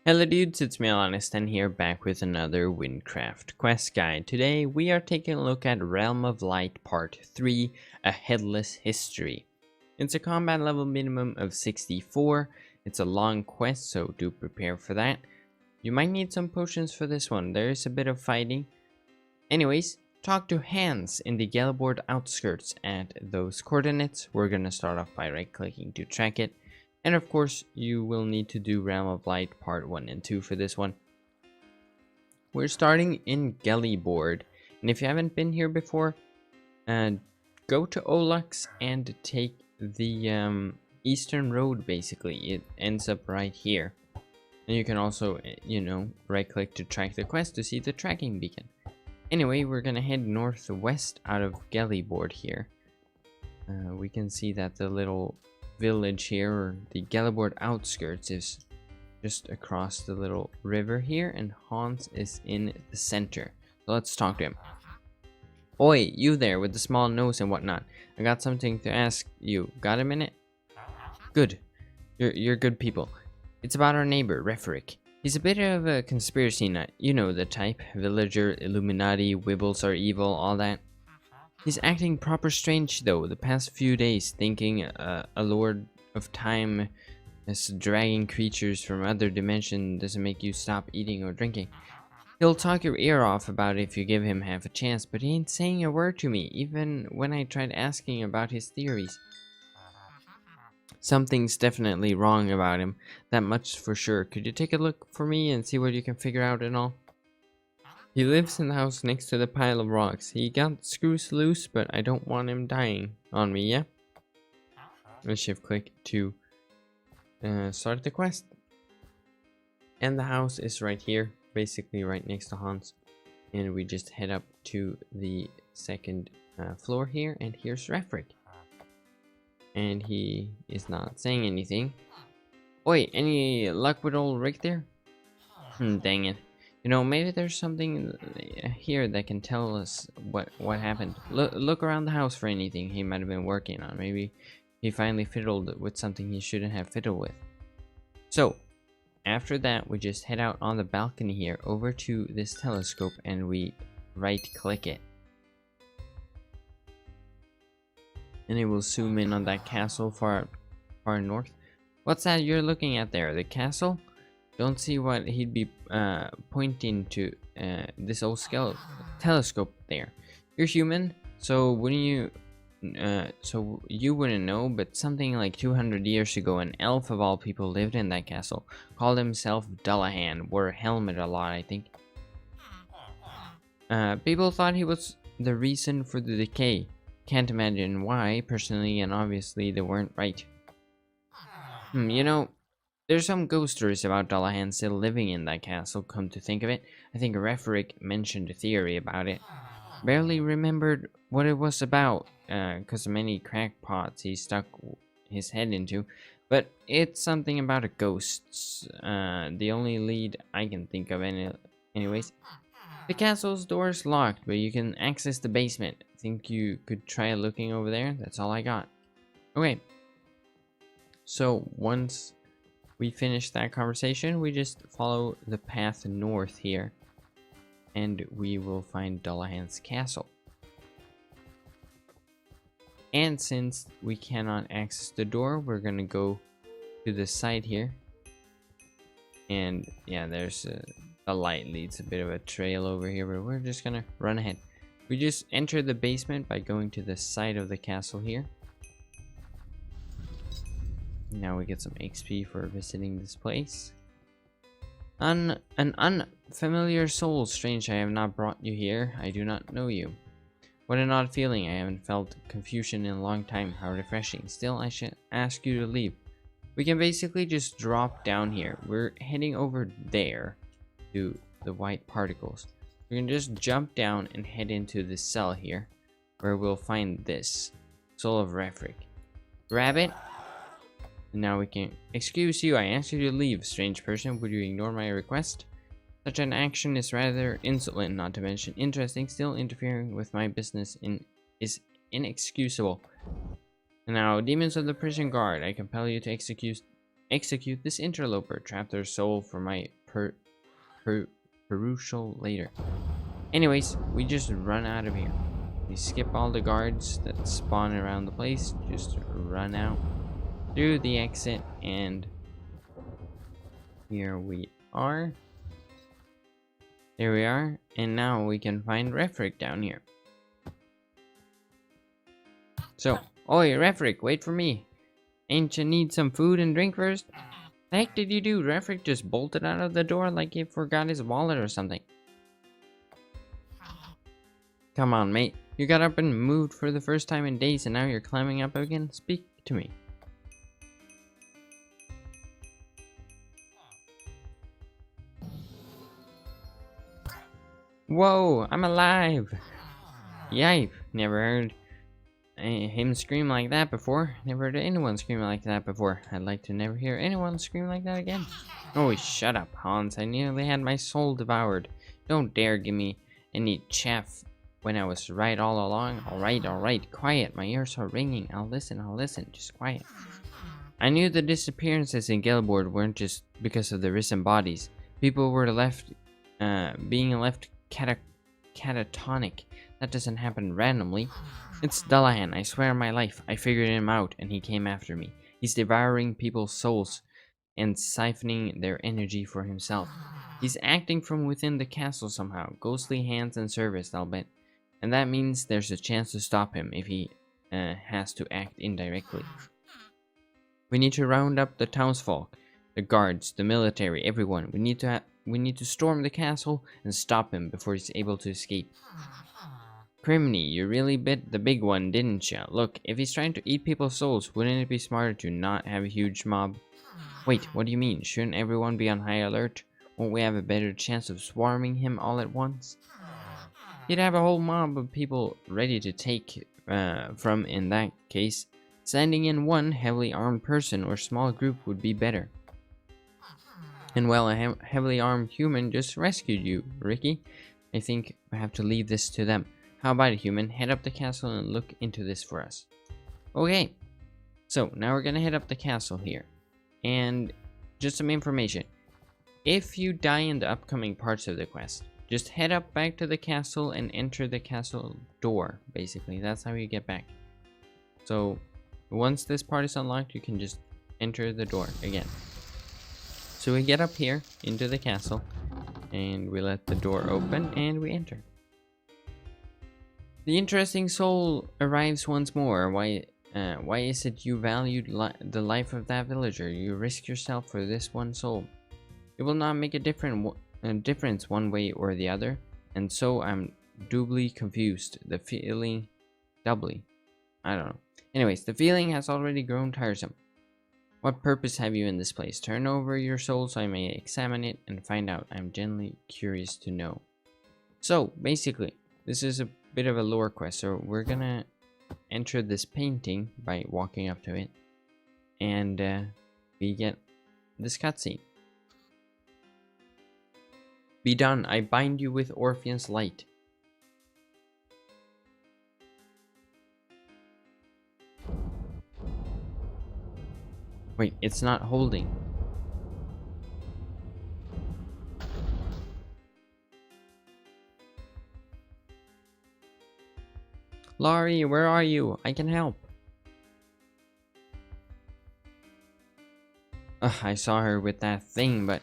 Hello dudes, it's Mailloux here back with another Wynncraft quest guide. Today we are taking a look at Realm of Light Part 3, A Headless History. It's a combat level minimum of 64, it's a long quest so do prepare for that. You might need some potions for this one, there is a bit of fighting. Anyways, talk to Hans in the Gellerboard outskirts at those coordinates. We're gonna start off by right clicking to track it. And of course, you will need to do Realm of Light Part 1 and 2 for this one. We're starting in Gellerboard, and if you haven't been here before, go to Olux and take the Eastern Road, basically. It ends up right here. And you can also, right-click to track the quest to see the tracking beacon. Anyway, we're gonna head northwest out of Gellerboard here. We can see that the little village here, or the Gellerboard outskirts, is just across the little river here, and Hans is in the center. So let's talk to him. Oi, you there with the small nose and whatnot. I got something to ask you. Got a minute? Good. You're good people. It's about our neighbor, Referick. He's a bit of a conspiracy nut. You know the type. Villager, Illuminati, Wibbles are evil, all that. He's acting proper strange though, the past few days, thinking a lord of time is dragging creatures from other dimension doesn't make you stop eating or drinking. He'll talk your ear off about it if you give him half a chance, but he ain't saying a word to me, even when I tried asking about his theories. Something's definitely wrong about him, that much for sure. Could you take a look for me and see what you can figure out and all? He lives in the house next to the pile of rocks. He got screws loose, but I don't want him dying on me, yeah? Let's shift click to start the quest. And the house is right here, basically right next to Hans. And we just head up to the second floor here, and here's Referick. And he is not saying anything. Oi, any luck with old Rick there? Dang it. You know, maybe there's something here that can tell us what happened. Look around the house for anything he might have been working on. Maybe he finally fiddled with something he shouldn't have fiddled with. So, after that, we just head out on the balcony here over to this telescope and we right-click it. And it will zoom in on that castle far north. What's that you're looking at there? The castle? Don't see what he'd be pointing to this old telescope there. You're human, so wouldn't you? So you wouldn't know, but something like 200 years ago, an elf of all people lived in that castle. Called himself Dullahan. Wore a helmet a lot, I think. People thought he was the reason for the decay. Can't imagine why, personally, and obviously they weren't right. You know. There's some ghost stories about Dullahan still living in that castle, come to think of it. I think Referick mentioned a theory about it. Barely remembered what it was about, because of many crackpots he stuck his head into. But it's something about a ghost. The only lead I can think of anyways. The castle's door's locked, but you can access the basement. Think you could try looking over there? That's all I got. Okay. So, once we finish that conversation, we just follow the path north here and we will find Dullahan's castle. And since we cannot access the door, we're gonna go to the side here, and yeah, there's a light leads a bit of a trail over here, but we're just gonna run ahead. We just enter the basement by going to the side of the castle here. Now we get some XP for visiting this place. An unfamiliar soul, strange I have not brought you here. I do not know you. What an odd feeling. I haven't felt confusion in a long time. How refreshing. Still, I should ask you to leave. We can basically just drop down here. We're heading over there to the white particles. We can just jump down and head into this cell here, where we'll find this Soul of Referick. Grab it. Now we can. Excuse you, I asked you to leave, strange person. Would you ignore my request? Such an action is rather insolent, not to mention interesting. Still, interfering with my business is inexcusable. Now, demons of the prison guard, I compel you to execute this interloper, trap their soul for my perusal later. Anyways, we just run out of here. We skip all the guards that spawn around the place, just run out through the exit, and here we are. There we are, and now we can find Referick down here. So, oi, Referick, wait for me. Ain't you need some food and drink first? The heck did you do? Referick just bolted out of the door like he forgot his wallet or something. Come on, mate. You got up and moved for the first time in days, and now you're climbing up again? Speak to me. Whoa, I'm alive! Yipe, never heard him scream like that before. Never heard anyone scream like that before. I'd like to never hear anyone scream like that again. Oh, shut up, Hans. I nearly had my soul devoured. Don't dare give me any chaff when I was right all along. Alright, quiet. My ears are ringing. I'll listen. Just quiet. I knew the disappearances in Gelbord weren't just because of the risen bodies. People were being left catatonic. That doesn't happen randomly. It's Dullahan, I swear on my life. I figured him out, and he came after me. He's devouring people's souls and siphoning their energy for himself. He's acting from within the castle somehow. Ghostly hands in service, I'll bet. And that means there's a chance to stop him if he has to act indirectly. We need to round up the townsfolk, the guards, the military, everyone. We need to storm the castle and stop him before he's able to escape. Criminy, you really bit the big one, didn't ya? Look, if he's trying to eat people's souls, wouldn't it be smarter to not have a huge mob? Wait, what do you mean? Shouldn't everyone be on high alert? Won't we have a better chance of swarming him all at once? You'd have a whole mob of people ready to take from in that case. Sending in one heavily armed person or small group would be better. And well, a heavily armed human just rescued you, Ricky. I think I have to leave this to them. How about it, human? Head up the castle and look into this for us. Okay, so now we're gonna head up the castle here. And just some information. If you die in the upcoming parts of the quest, just head up back to the castle and enter the castle door, basically. That's how you get back. So once this part is unlocked, you can just enter the door again. So we get up here into the castle, and we let the door open, and we enter. The interesting soul arrives once more. Why is it you valued the life of that villager? You risk yourself for this one soul. It will not make a difference one way or the other, and so I'm doubly confused. The feeling, doubly. I don't know. Anyways, the feeling has already grown tiresome. What purpose have you in this place? Turn over your soul so I may examine it and find out. I'm genuinely curious to know. So, basically, this is a bit of a lore quest. So, we're gonna enter this painting by walking up to it. And we get this cutscene. Be done. I bind you with Orphean's light. Wait, it's not holding. Laurie, where are you? I can help. I saw her with that thing, but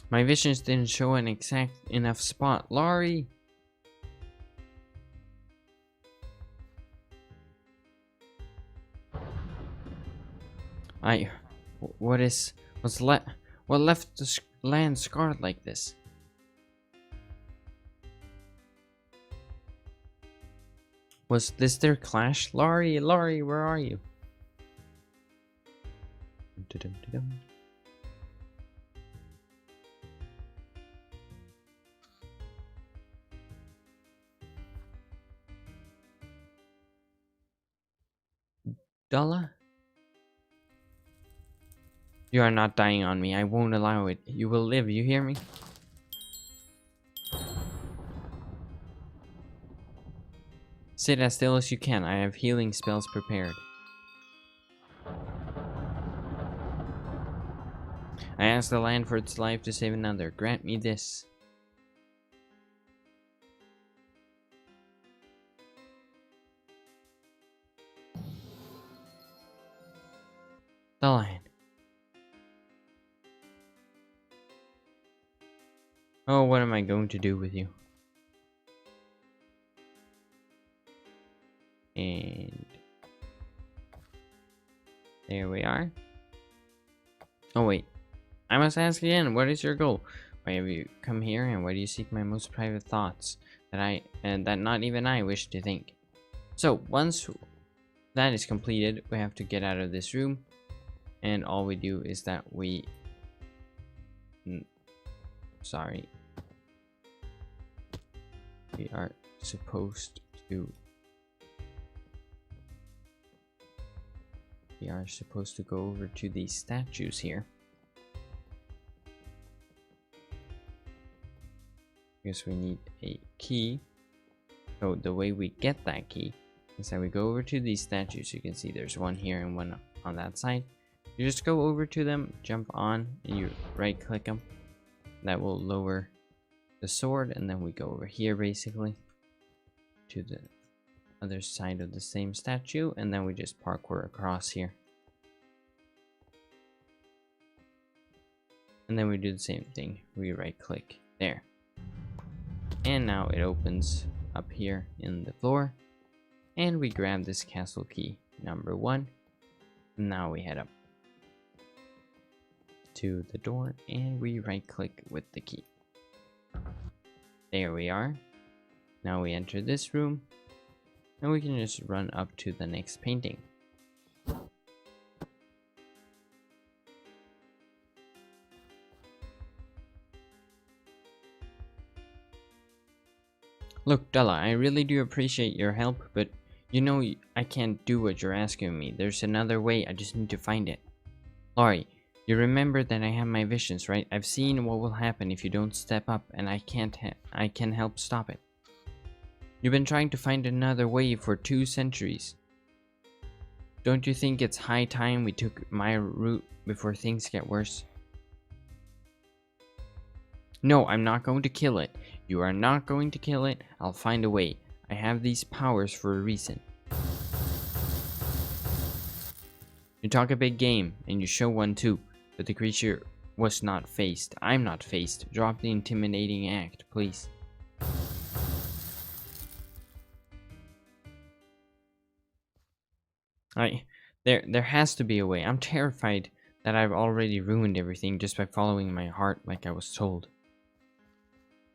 my visions didn't show an exact enough spot. Laurie! What left the land scarred like this? Was this their clash? Laurie, where are you? Dalla? You are not dying on me. I won't allow it. You will live. You hear me? Sit as still as you can. I have healing spells prepared. I ask the land for its life to save another. Grant me this. The lion. Oh, what am I going to do with you? And there we are. Oh wait, I must ask again, what is your goal? Why have you come here, and why do you seek my most private thoughts that not even I wish to think? So once that is completed, we have to get out of this room, and all we do is that we we are supposed to go over to these statues here. Because we need a key. So the way we get that key is that we go over to these statues. You can see there's one here and one on that side. You just go over to them, jump on, and you right click them. That will lower the sword, and then we go over here basically to the other side of the same statue, and then we just parkour across here. And then we do the same thing. We right click there. And now it opens up here in the floor. And we grab this castle key, number 1. And now we head up to the door and we right click with the key. There we are. Now we enter this room. And we can just run up to the next painting. Look, Della, I really do appreciate your help, but you know I can't do what you're asking me. There's another way, I just need to find it. Laurie, you remember that I have my visions, right? I've seen what will happen if you don't step up, and I can help stop it. You've been trying to find another way for 2 centuries. Don't you think it's high time we took my route before things get worse? No, I'm not going to kill it. You are not going to kill it. I'll find a way. I have these powers for a reason. You talk a big game, and you show one too, but the creature was not faced. I'm not faced. Drop the intimidating act, please. There has to be a way. I'm terrified that I've already ruined everything just by following my heart like I was told.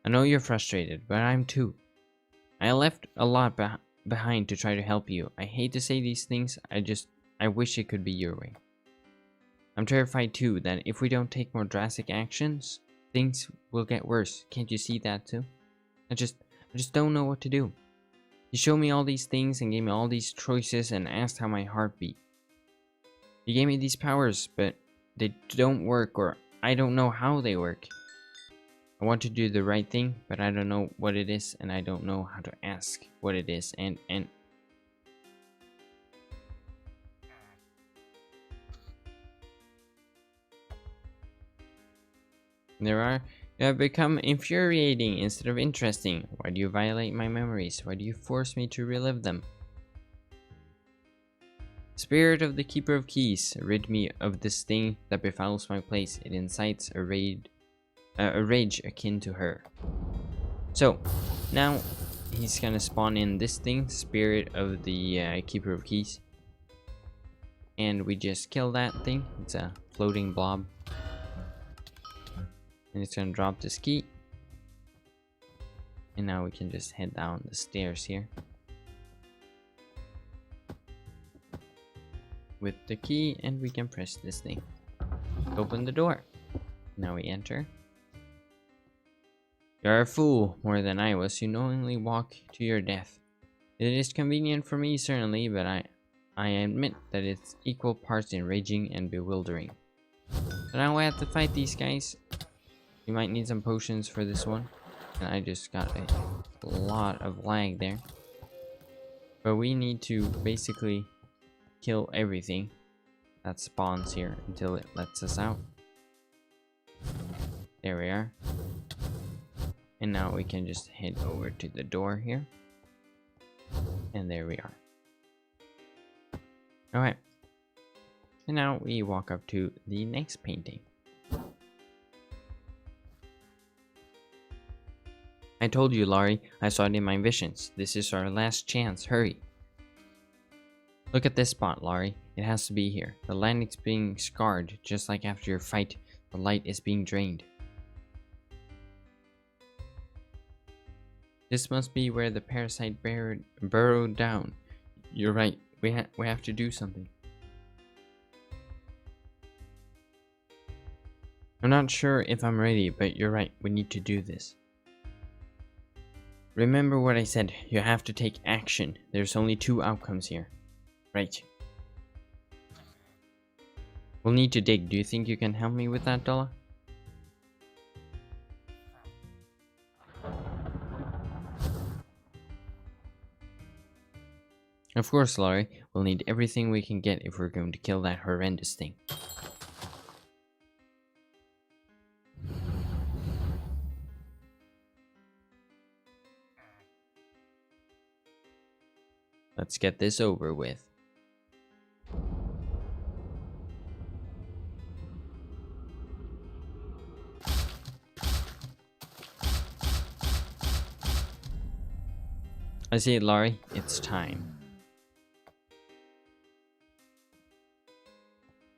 I know you're frustrated, but I'm too. I left a lot behind to try to help you. I hate to say these things, I wish it could be your way. I'm terrified too that if we don't take more drastic actions, things will get worse. Can't you see that too? I just don't know what to do. You showed me all these things and gave me all these choices and asked how my heart beat. You gave me these powers, but they don't work, or I don't know how they work. I want to do the right thing, but I don't know what it is, and I don't know how to ask what it is, and you have become infuriating instead of interesting. Why do you violate my memories? Why do you force me to relive them? Spirit of the Keeper of Keys, rid me of this thing that befouls my place. It incites a rage akin to her. So now he's gonna spawn in this thing, Spirit of the Keeper of Keys, and we just kill that thing. It's a floating blob, and it's gonna drop this key, and now we can just head down the stairs here with the key, and we can press this thing to open the door. Now we enter. You're a fool, more than I was. You knowingly walk to your death. It is convenient for me, certainly, but I admit that it's equal parts enraging and bewildering. So now we have to fight these guys. You might need some potions for this one. And I just got a lot of lag there. But we need to basically kill everything that spawns here until it lets us out. There we are. And now we can just head over to the door here. And there we are. Alright. And now we walk up to the next painting. I told you, Laurie. I saw it in my visions. This is our last chance. Hurry. Look at this spot, Laurie. It has to be here. The landing's being scarred, just like after your fight. The light is being drained. This must be where the parasite burrowed down. You're right. We have to do something. I'm not sure if I'm ready, but you're right. We need to do this. Remember what I said. You have to take action. There's only 2 outcomes here. Right. We'll need to dig. Do you think you can help me with that, Dolla? Of course, Laurie. We'll need everything we can get if we're going to kill that horrendous thing. Let's get this over with. I see it, Laurie. It's time.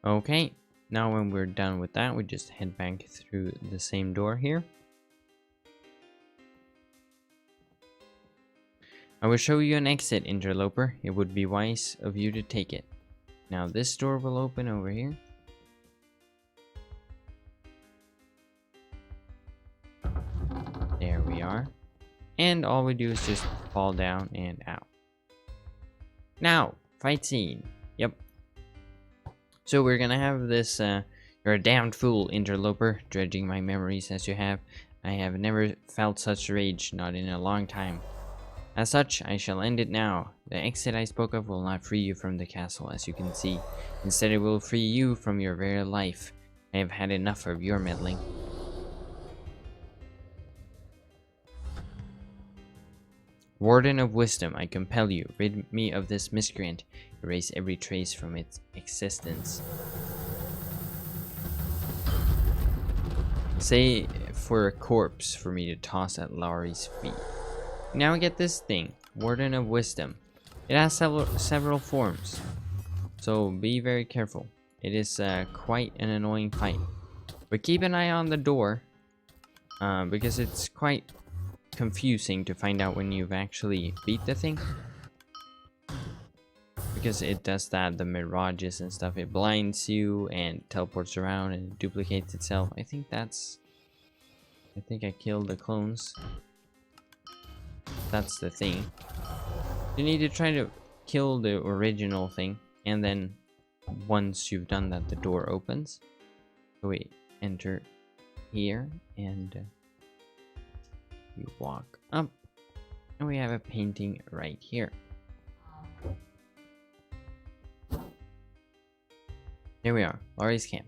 Okay, now when we're done with that, we just head back through the same door here. I will show you an exit, interloper. It would be wise of you to take it. Now this door will open over here. There we are. And all we do is just fall down and out. Now, fight scene. Yep. So we're gonna have this, you're a damned fool, interloper, dredging my memories as you have. I have never felt such rage, not in a long time. As such, I shall end it now. The exit I spoke of will not free you from the castle, as you can see. Instead, it will free you from your very life. I have had enough of your meddling. Warden of Wisdom, I compel you, rid me of this miscreant. Erase every trace from its existence. Say for a corpse for me to toss at Laurie's feet. Now get this thing, Warden of Wisdom. It has several forms, so be very careful. It is quite an annoying fight. But keep an eye on the door, because it's quite confusing to find out when you've actually beat the thing. Because it does that, the mirages and stuff. It blinds you and teleports around and duplicates itself. I think I killed the clones. That's the thing. You need to try to kill the original thing, and then once you've done that, the door opens. So we enter here, and we walk up, and we have a painting right here. Here we are, Laurie's camp.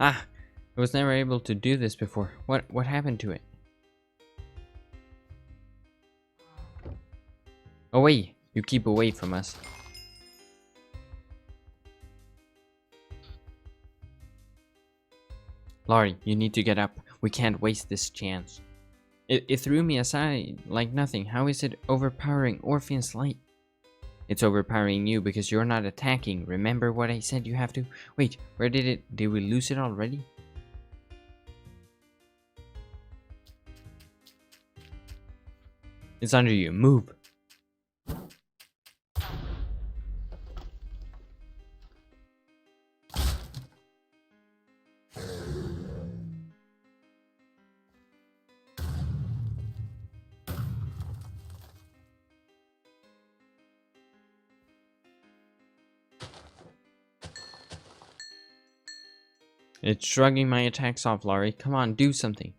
Ah, I was never able to do this before. What happened to it? Away! You keep away from us. Laurie, you need to get up. We can't waste this chance. It threw me aside like nothing. How is it overpowering Orphean's light? It's overpowering you because you're not attacking. Remember what I said you have to? Wait, where did we lose it already? It's under you. Move. It's shrugging my attacks off, Laurie. Come on, do something.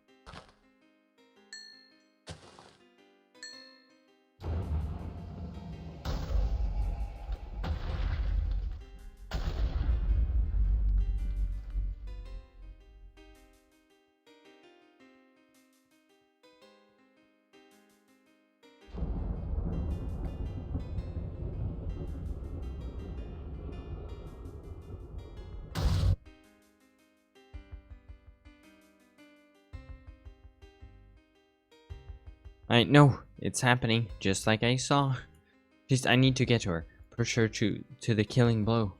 I know, it's happening, just like I saw. Just, I need to get to her. Push her to the killing blow.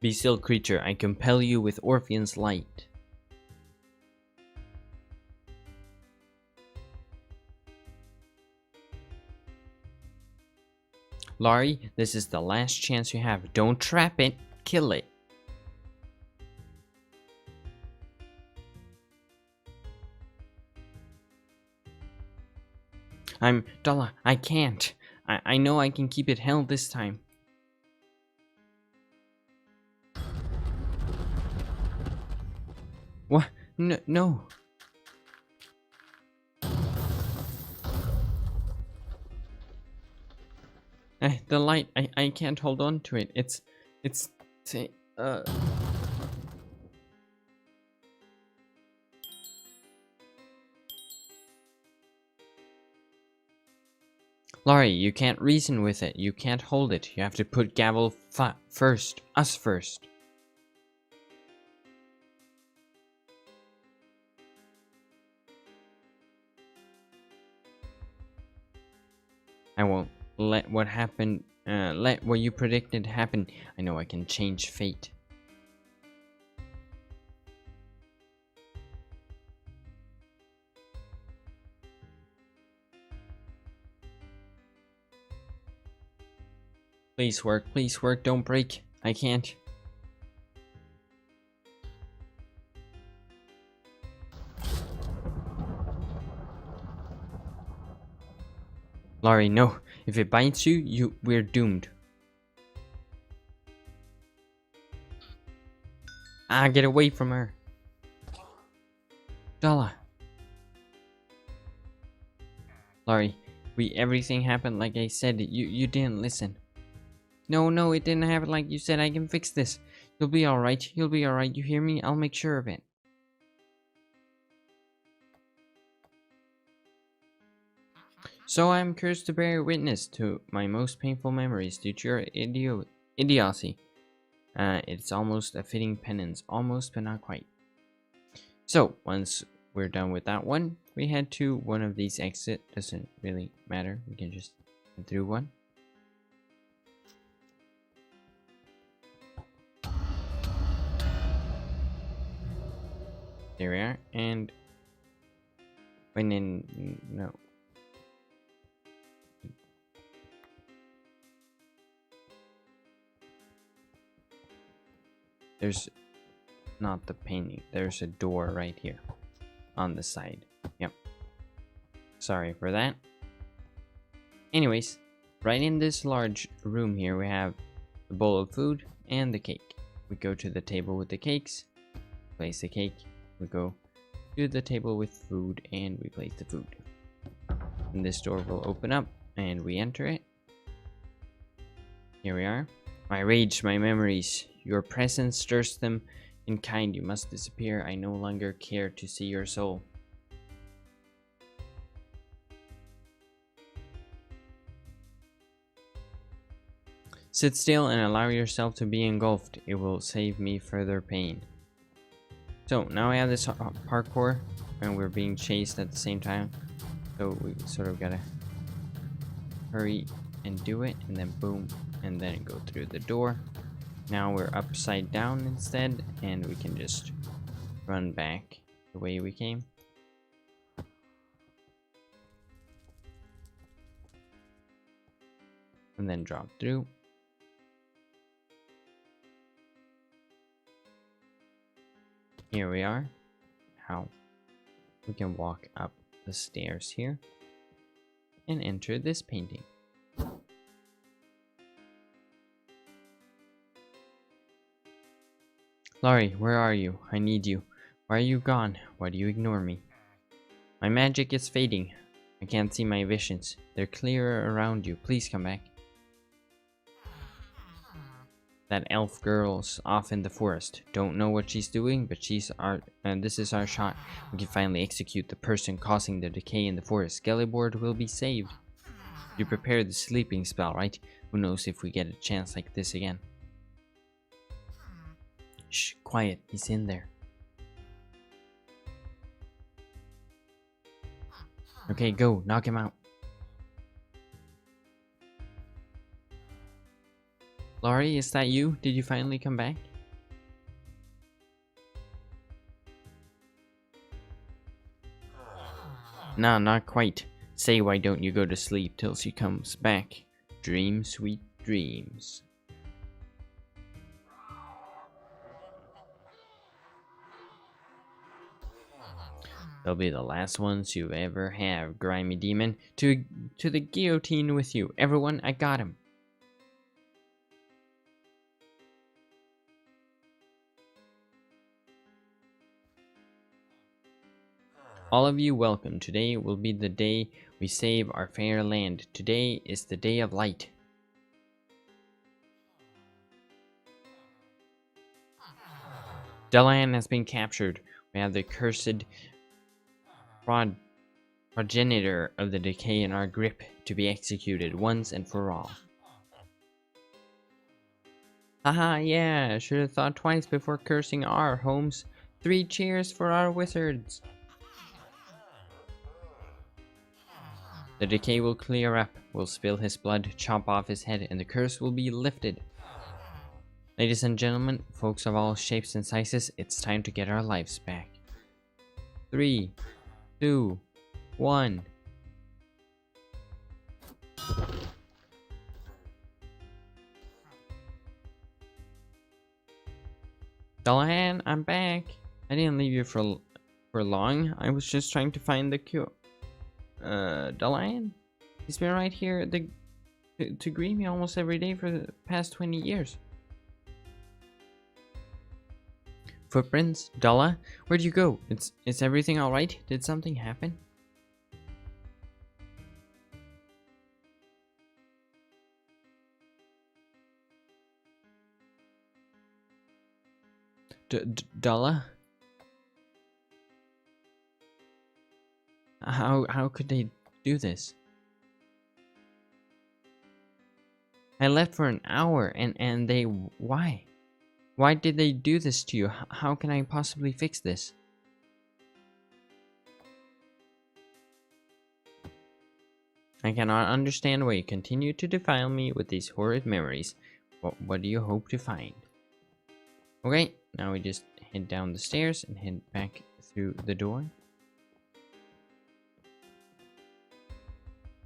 Be still, creature. I compel you with Orpheon's light. Laurie, this is the last chance you have. Don't trap it. Kill it. Dala, I can't. I know I can keep it held this time. What? No. The light, I can't hold on to it. It's Laurie, you can't reason with it. You can't hold it. You have to put Gavel first. Us first. I won't let what happened, let what you predicted happen. I know I can change fate. Please work, don't break. I can't. Laurie, no. If it bites you, we're doomed. Ah, get away from her. Dala. Laurie, everything happened like I said. You didn't listen. No, it didn't happen like you said. I can fix this. You'll be alright. You'll be alright. You hear me? I'll make sure of it. So I'm cursed to bear witness to my most painful memories due to your idiocy. It's almost a fitting penance. Almost, but not quite. So, once we're done with that one, we head to one of these exits. Doesn't really matter. We can just head through one. There we are. And when in... no. There's not the painting. There's a door right here on the side. Yep. Sorry for that. Anyways, right in this large room here, we have the bowl of food and the cake. We go to the table with the cakes, place the cake. We go to the table with food and we place the food. And this door will open up and we enter it. Here we are. My rage, my memories. Your presence stirs them in kind. You must disappear. I no longer care to see your soul. Sit still and allow yourself to be engulfed. It will save me further pain. So now I have this parkour and we're being chased at the same time. So we sort of gotta hurry and do it, and then boom, and then go through the door. Now we're upside down instead, and we can just run back the way we came. And then drop through. Here we are. Now we can walk up the stairs here and enter this painting. Laurie, where are you? I need you. Why are you gone? Why do you ignore me? My magic is fading. I can't see my visions. They're clearer around you. Please come back. That elf girl's off in the forest. Don't know what she's doing, but this is our shot. We can finally execute the person causing the decay in the forest. Skellibord will be saved. You prepared the sleeping spell, right? Who knows if we get a chance like this again. Shh, quiet, he's in there. Okay, go, knock him out. Laurie, is that you? Did you finally come back? Nah, not quite. Say, why don't you go to sleep till she comes back? Dream sweet dreams. They'll be the last ones you ever have, grimy demon. To the guillotine with you. Everyone, I got him. All of you welcome. Today will be the day we save our fair land. Today is the day of light. Delahan has been captured. We have the cursed progenitor of the decay in our grip to be executed once and for all. Haha, yeah, should have thought twice before cursing our homes. 3 cheers for our wizards. The decay will clear up, we'll spill his blood, chop off his head, and the curse will be lifted. Ladies and gentlemen, folks of all shapes and sizes, it's time to get our lives back. 3, 2, 1. Delahan, I'm back. I didn't leave you for long. I was just trying to find the cure. Delahan? He's been right here to greet me almost every day for the past 20 years. Footprints? Dala? Where'd you go? Is everything alright? Did something happen? Dala? How could they do this? I left for an hour and they... Why? Why did they do this to you? How can I possibly fix this? I cannot understand why you continue to defile me with these horrid memories. What do you hope to find? Okay, now we just head down the stairs and head back through the door.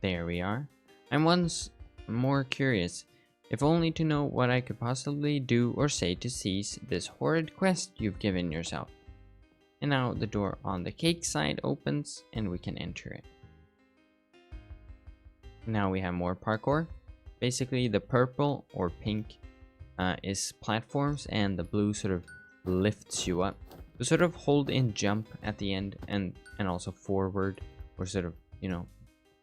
There we are. I'm once more curious, if only to know what I could possibly do or say to cease this horrid quest you've given yourself. And now the door on the cake side opens and we can enter it. Now we have more parkour. Basically the purple or pink is platforms and the blue sort of lifts you up. So sort of hold in jump at the end and also forward, or sort of, you know,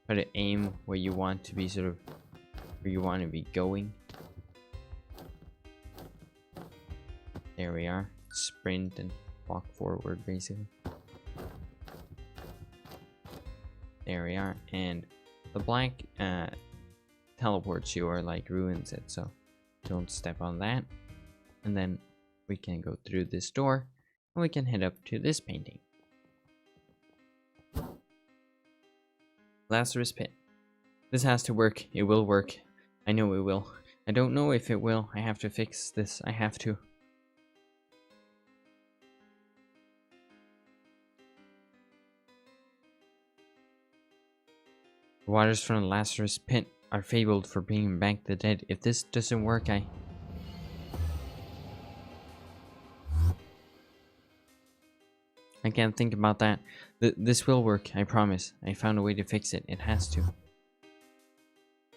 try to aim where you want to be, sort of where you want to be going. There we are. Sprint and walk forward basically. There we are. And the black teleports you, or like ruins it, so don't step on that. And then we can go through this door and we can head up to this painting. Lazarus Pit. This has to work. It will work. I know it will. I don't know if it will. I have to fix this. I have to. The waters from the Lazarus Pit are fabled for bringing back the dead. If this doesn't work, I can't think about that. This will work, I promise. I found a way to fix it. It has to.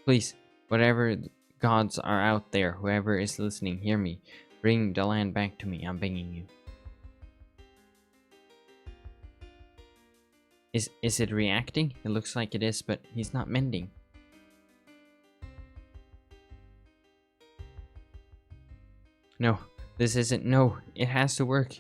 Please, whatever gods are out there, whoever is listening, hear me. Bring Delahan back to me, I'm begging you. Is it reacting? It looks like it is, but he's not mending. No, this isn't. No, it has to work.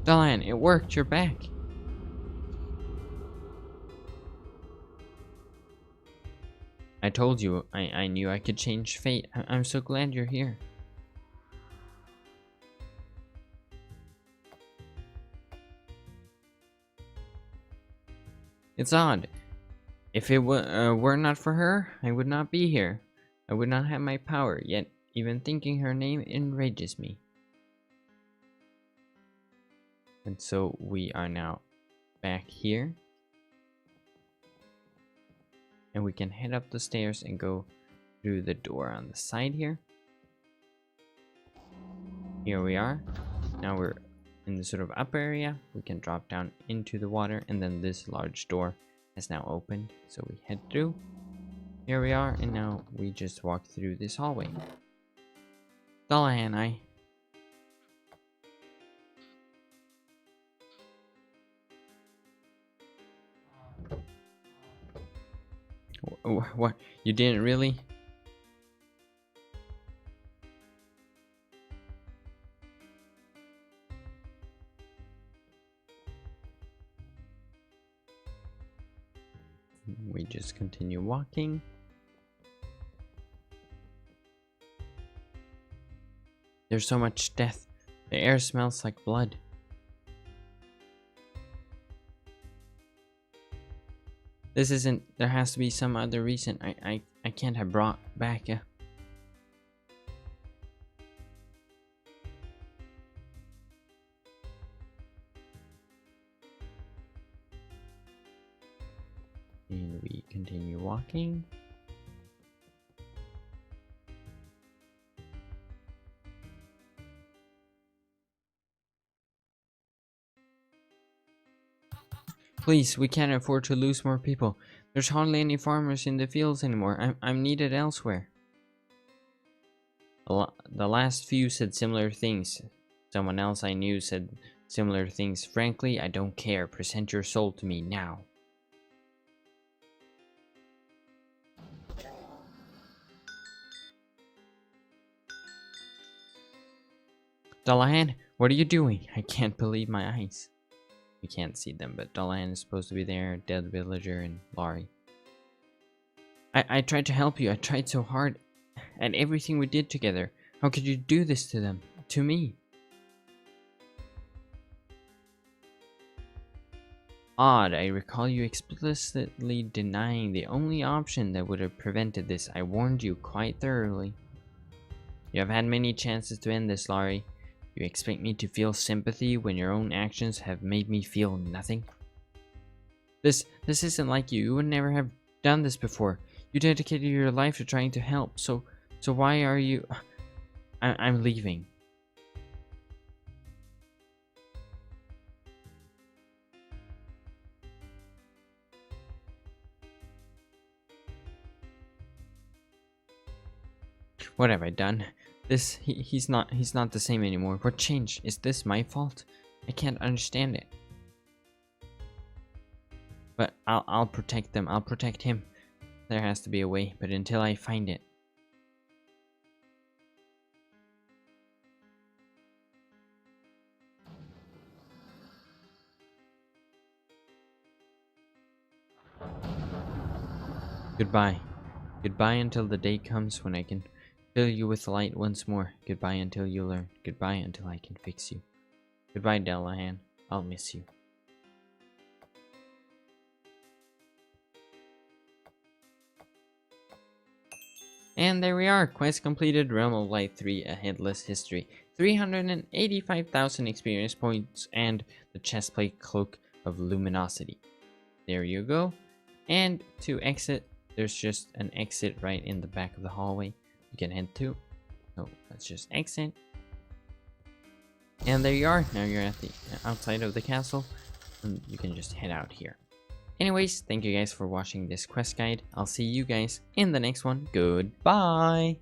Delahan, it worked. You're back. I told you. I knew I could change fate. I'm so glad you're here. It's odd. If it were not for her, I would not be here. I would not have my power, yet even thinking her name enrages me. And so we are now back here. And we can head up the stairs and go through the door on the side here. Here we are. Now we're in the sort of upper area. We can drop down into the water, and then this large door has now opened. So we head through. Here we are, and now we just walk through this hallway. Delahan, What? You didn't really? We just continue walking. There's so much death. The air smells like blood. This isn't... There has to be some other reason. I can't have brought back a... And we continue walking. Please, we can't afford to lose more people. There's hardly any farmers in the fields anymore. I'm needed elsewhere. The last few said similar things. Someone else I knew said similar things. Frankly, I don't care. Present your soul to me now. Delahan, what are you doing? I can't believe my eyes. We can't see them, but Delahan is supposed to be there, dead villager, and Laurie. I tried to help you. I tried so hard at everything we did together. How could you do this to them? To me? Odd, I recall you explicitly denying the only option that would have prevented this. I warned you quite thoroughly. You have had many chances to end this, Laurie. You expect me to feel sympathy when your own actions have made me feel nothing? This isn't like you. You would never have done this before. You dedicated your life to trying to help. So why are you... I'm leaving. What have I done? He's not the same anymore. What changed? Is this my fault? I can't understand it. But I'll protect them. I'll protect him. There has to be a way, but until I find it. Goodbye. Goodbye until the day comes when I can fill you with light once more. Goodbye until you learn. Goodbye until I can fix you. Goodbye, Delahan. I'll miss you. And there we are. Quest completed. Realm of Light 3, a Headless history. 385,000 experience points and the chestplate cloak of luminosity. There you go. And to exit, there's just an exit right in the back of the hallway you can head to. So let's just exit. And there you are. Now you're at the outside of the castle, and you can just head out here. Anyways, thank you guys for watching this quest guide. I'll see you guys in the next one. Goodbye!